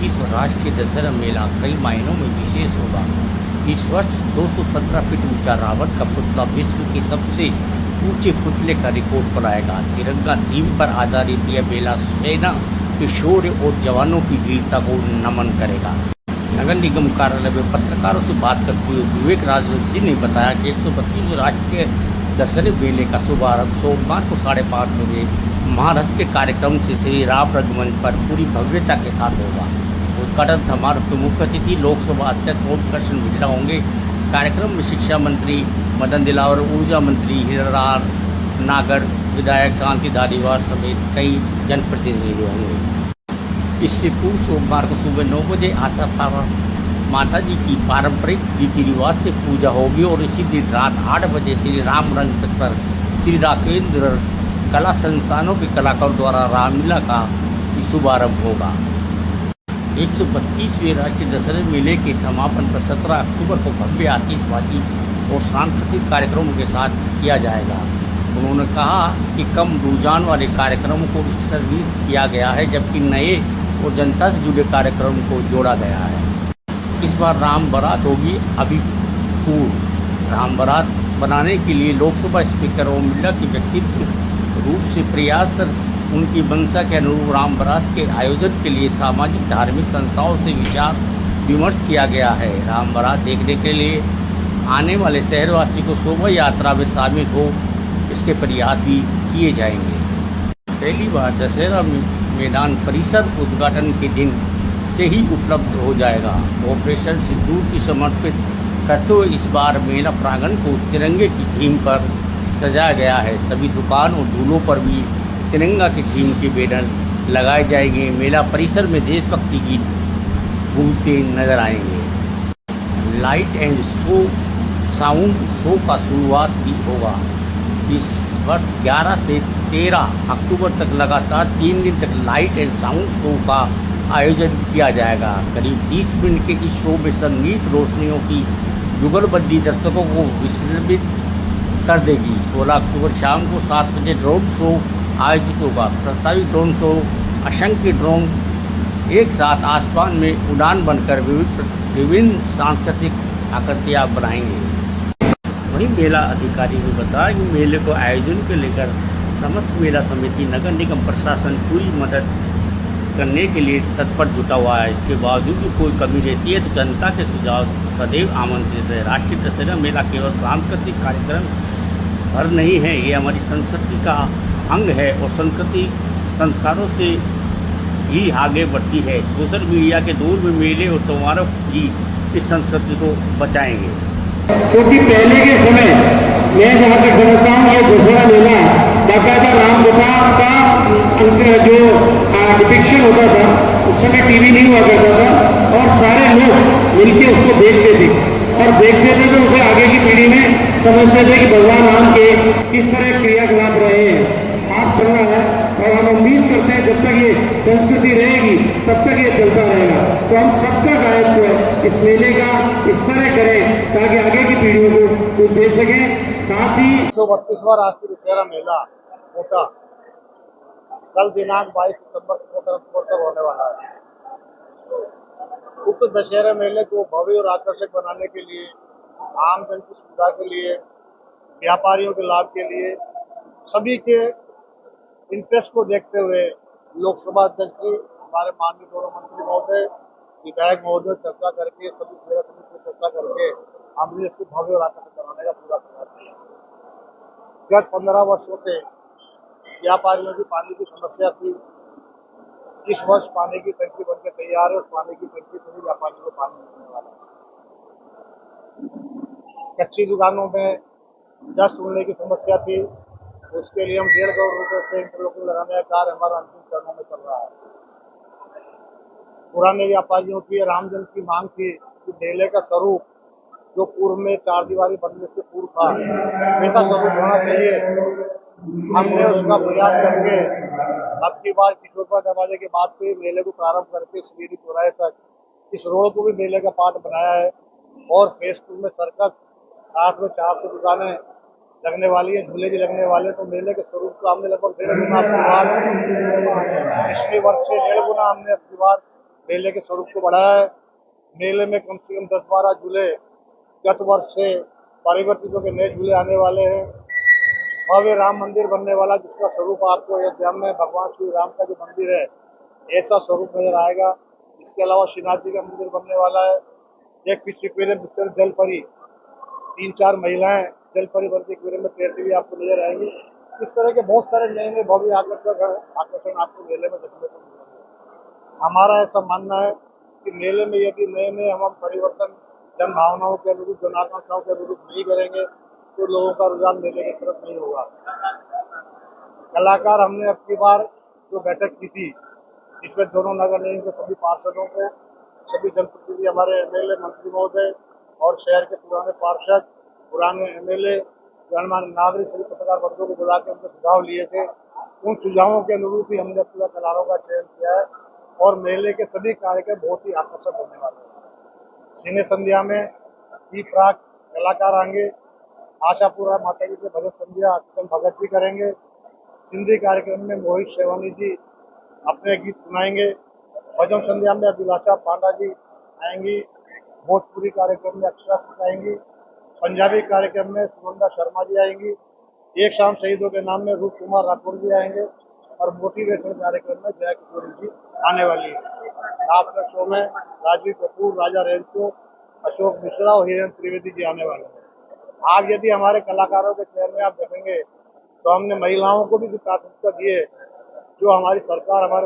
21वां राष्ट्रीय दशहरा मेला कई मायनों में विशेष होगा। इस वर्ष 215 फीट ऊंचा रावण का पुतला विश्व के सबसे ऊंचे पुतले का रिकॉर्ड बनाएगा। तिरंगा थीम पर आधारित यह मेला सेना के शौर्य और जवानों की वीरता को नमन करेगा। नगर निगम कार्यालय में पत्रकारों से बात करते हुए विवेक राजवंशी ने बताया कि 132वें राष्ट्रीय दशहरे मेले का शुभारंभ सोमवार को 5:30 बजे महाराष्ट्र के कार्यक्रम से श्री राम रंगमंच पर पूरी भव्यता के साथ होगा। उद्घाटन समारोह के मुख्य अतिथि लोकसभा अध्यक्ष ओम प्रकाश बिरला होंगे। कार्यक्रम में शिक्षा मंत्री मदन दिलावर, ऊर्जा मंत्री हिरालाल नागर, विधायक शांति धारीवाल समेत कई जनप्रतिनिधि होंगे। इससे पूर्व सोमवार को सुबह 9 बजे आसा माता जी की पारंपरिक रीति रिवाज से पूजा होगी और इसी दिन रात 8 बजे श्री राम रंगमंच पर श्री राघवेंद्र कला संस्थानों के कलाकारों द्वारा रामलीला का शुभारंभ होगा। 132वें राष्ट्रीय दशहरे मेले के समापन पर 17 अक्टूबर को भव्य आतिशबाजी और सांस्कृतिक कार्यक्रमों के साथ किया जाएगा। उन्होंने कहा कि कम रुझान वाले कार्यक्रमों को स्थगित किया गया है, जबकि नए और जनता से जुड़े कार्यक्रम को जोड़ा गया है। इस बार राम बारात होगी। अभी पूर्व राम बारात बनाने के लिए लोकसभा स्पीकर ओम बिरला की व्यक्तित्व रूप से प्रयास कर उनकी मंशा के अनुरूप राम बारात के आयोजन के लिए सामाजिक धार्मिक संस्थाओं से विचार विमर्श किया गया है। राम बारात देखने के लिए आने वाले शहरवासी को शोभा यात्रा में शामिल हो इसके प्रयास भी किए जाएंगे। पहली बार दशहरा मैदान परिसर उद्घाटन के दिन से ही उपलब्ध हो जाएगा। ऑपरेशन सिंदूर की समर्पित करते हुए इस बार मेला प्रांगण को तिरंगे की थीम पर सजाया गया है। सभी दुकान और झूलों पर भी तिरंगा की थीम के बैनर लगाए जाएंगे। मेला परिसर में देशभक्ति की मूर्तें नजर आएंगे। Light and show sound show का शुरुआत भी होगा। इस वर्ष 11 से 13 अक्टूबर तक लगातार 3 दिन तक लाइट एंड साउंड शो का आयोजन किया जाएगा। करीब 30 मिनट के इस शो में संगीत रोशनियों की जुगलबंदी दर्शकों को विस्मित कर देगी। 16 अक्टूबर शाम को 7 बजे ड्रोन शो आयोजित होगा। प्रस्तावित ड्रोन शो असंख्य ड्रोन एक साथ आसमान में उड़ान बनकर विभिन्न सांस्कृतिक आकृतियाँ बनाएंगे। वहीं मेला अधिकारी ने बताया कि मेले को आयोजन को लेकर समस्त मेला समिति नगर निगम प्रशासन पूरी मदद करने के लिए तत्पर जुटा हुआ है। इसके बावजूद भी कोई कमी रहती है तो जनता के सुझाव सदैव आमंत्रित है। राष्ट्रीय दशहरा मेला केवल सांस्कृतिक कार्यक्रम भर नहीं है, ये हमारी संस्कृति का अंग है और संस्कृति संस्कारों से ही आगे बढ़ती है। सोशल मीडिया के दौर में मेले और त्योहारों की इस संस्कृति को बचाएंगे। क्योंकि पहले के समय मैं जहाँ तक समझता हूँ ये दशहरा मेला बाकायदा राम कथा का जो डिपिक्शन होता था, उस समय टीवी नहीं हुआ करता था और सारे लोग मिलके उसको देखते थे और देखते थे तो उसे आगे की पीढ़ी में समझते थे कि भगवान राम के किस तरह क्रियाकलाप रहे हैं। आज चल रहा है और हम उम्मीद करते हैं जब तक ये संस्कृति रहेगी तब तक ये चलता रहेगा। तो हम सबका दायित्व है इस मेले का इस तरह करें ताकि आगे की पीढ़ियों को कुछ दे सकें। साथ ही 132वां राष्ट्रीय दशहरा मेला कोटा कल दिनांक 22 सितंबर को तक होने वाला है। उक्त दशहरा मेले को भव्य और आकर्षक बनाने के लिए, आम जन की सुविधा के लिए, व्यापारियों के लाभ के लिए, सभी के इंटरेस्ट को देखते हुए लोकसभा अध्यक्ष जी, हमारे माननीय दोनों मंत्री महोदय, विधायक महोदय चर्चा करके सभी मेला समिति से चर्चा करके हमने इसको भव्य और आकर्षक बनाने का पूरा प्रयास किया। गत 15 वर्षों से व्यापारियों की पानी की समस्या थी। इस वर्ष पानी की टंकी बनकर तैयार है। उस पानी की टंकी से ही व्यापारियों को पानी मिलने वाला है। कच्ची दुकानों में डस्ट होने की समस्या थी, उसके लिए हम 1.5 करोड़ रुपए से इंटरलॉकिंग लगाने का कार्य हमारा अंतिम चरणों में चल रहा है। पुराने व्यापारियों की रामजन्म की मांग थी कि मेले का स्वरूप जो पूर्व में 4 दीवारी बनने से पूर्व था वैसा स्वरूप होना चाहिए। हमने उसका प्रयास करके अब की बार किशोरपुरा दरवाजे के बाद से मेले को प्रारंभ करके श्रीरी चौराहे तक इस रोड को भी मेले का पार्ट बनाया है और फेज 2 में सर्कस, साथ में 400 दुकानें लगने वाली है, झूले भी लगने वाले हैं। तो मेले के स्वरूप को हमने लगभग 1.5 गुना पिछले वर्ष से 1.5 गुना हमने अब की बार मेले के स्वरूप को बढ़ाया है। मेले में कम से कम 10-12 झूले गत वर्ष से परिवर्तित होकर नए झूले आने वाले हैं। भव्य राम मंदिर बनने वाला, जिसका स्वरूप आपको अयोध्या में भगवान श्री राम का जो मंदिर है ऐसा स्वरूप नजर आएगा। इसके अलावा श्रीनाथ जी का मंदिर बनने वाला है। एक फिश एक्वेरियम, जल परी, 3-4 महिलाएं जल परी बन के एक्वेरियम में तैरती हुई आपको नजर आएंगी। इस तरह के बहुत सारे नए नए भव्य आकर्षण आपको मेले में देखने को मिलेंगे। हमारा ऐसा मानना है कि मेले में यदि नए नए हम परिवर्तन जन भावनाओं के अनुरूप, जन आकांक्षाओं के अनुरूप नहीं करेंगे तो लोगों का रुझान मेले की तरफ नहीं होगा। कलाकार हमने अब की बार जो बैठक की थी, इसमें दोनों नगर निगम के सभी पार्षदों को, सभी जनप्रतिनिधि, हमारे एमएलए, मंत्री महोदय और शहर के पुराने पार्षद, पुराने एमएलए, गणमान्य नागरिक, सभी पत्रकार वर्गों को बुला के उनके सुझाव लिए थे। उन सुझावों के अनुरूप ही हमने पूरा कलाकारों का चयन किया है और मेले के सभी कार्यक्रम बहुत ही आकर्षक होने वाले हैं। सिने संध्या में ई प्राक कलाकार आएंगे। आशापुरा माता जी के भजन संध्या किशन भगत जी करेंगे। सिंधी कार्यक्रम में मोहित शेवानी जी अपने गीत सुनाएंगे। भजन संध्या में अभिलाषा पांडा जी आएंगी। भोजपुरी कार्यक्रम में अक्षरा सिखाएंगी। पंजाबी कार्यक्रम में सुनंदा शर्मा जी आएंगी। एक शाम शहीदों के नाम में रूप कुमार राठौर जी आएंगे और मोटिवेशन कार्यक्रम में जया किशोरी जी आने वाली है। आफ्टर शो में राजवीर कपूर, राजा रेंचो, अशोक मिश्रा और हिरेन त्रिवेदी जी आने वाले हैं। आज यदि हमारे कलाकारों के चयन में आप देखेंगे तो हमने महिलाओं को भी प्राथमिकता दी है। जो हमारी सरकार हमारे